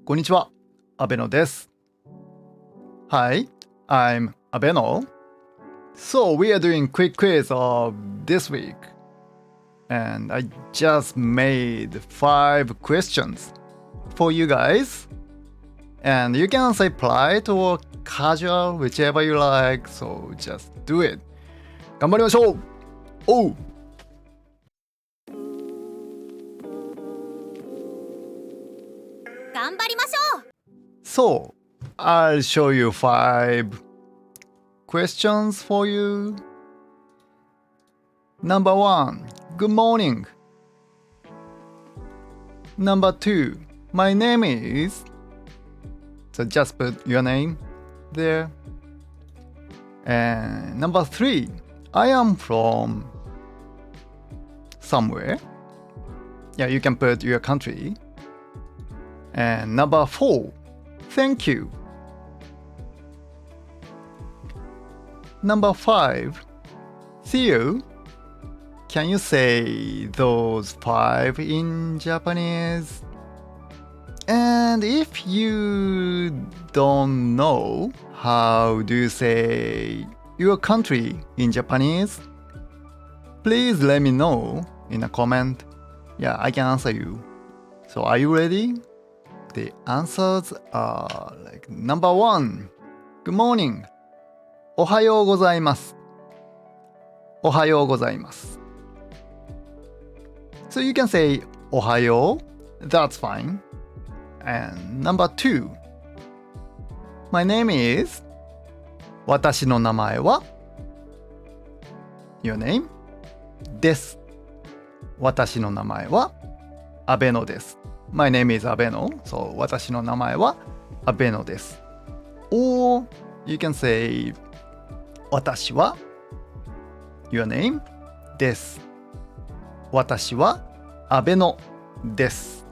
こんにちは、阿部野です。Hi, I'm Abeno. So we are doing quick quiz of this week. And I just made 5 questions for you guys. And you can answer polite or casual, whichever you like. So just do it. 頑張りましょう。おう。頑張りましょう。So, I'll show you 5 questions for you. Number 1, good morning. Number 2, my name is. So just put your name there. And number 3, I am from somewhere. Yeah, you can put your country. And number 4, thank you. Number 5, see you. Can you say those 5 in Japanese? And if you don't know how do you say your country in Japanese, please let me know in a comment. Yeah, I can answer you. So are you ready? The answers are like number 1, good morning. おはようございます。おはようございます。So you can say おはよう that's fine. And number 2, my name is 私の名前は your name です。私の名前は阿部野です。My name is Abeno. So 私の名前は阿部野です。Or you can say 私は your name です。私は阿部野です。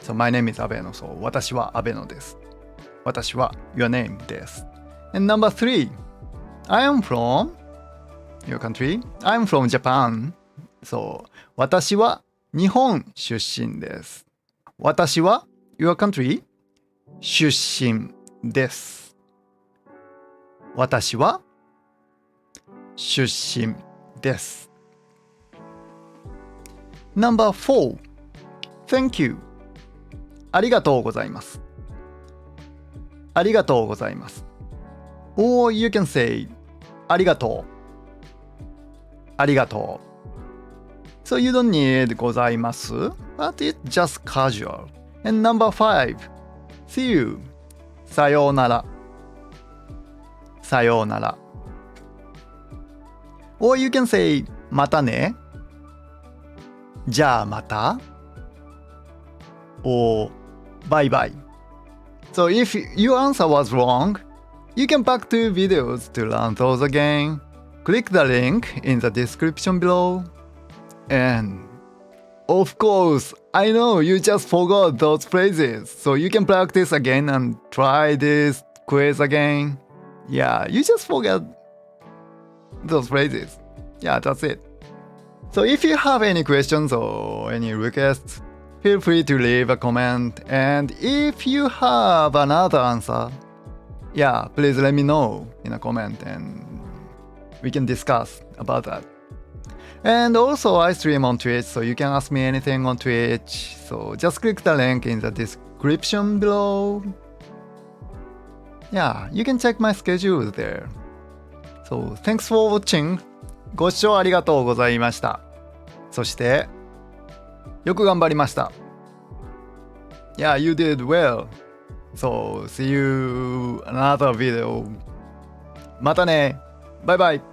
So my name is Abeno. So 私は阿部野です。私は your name です。And number 3, I am from your country. I'm from Japan. So 私は日本出身です。私は your country 出身です。私は出身です。Number 4, thank you. ありがとうございます。ありがとうございます。Or you can say ありがとう。ありがとう。So you don't need ございます but it's just casual. And number 5, see you. さようなら。さようなら。Or you can say またね。じゃあまた。Or bye bye. So if your answer was wrong, you can back to videos to learn those again. Click the link in the description below. And of course, I know you just forgot those phrases, so you can practice again and try this quiz again. Yeah, you just forgot those phrases. Yeah, that's it. So if you have any questions or any requests, feel free to leave a comment. And if you have another answer, yeah, please let me know in a comment and we can discuss about that. And also I stream on Twitch, so you can ask me anything on Twitch. So just click the link in the description below. Yeah, you can check my schedule there. So thanks for watching. ご視聴ありがとうございました。そしてよく頑張りました。Yeah, you did well. So see you another video. またね。バイバイ。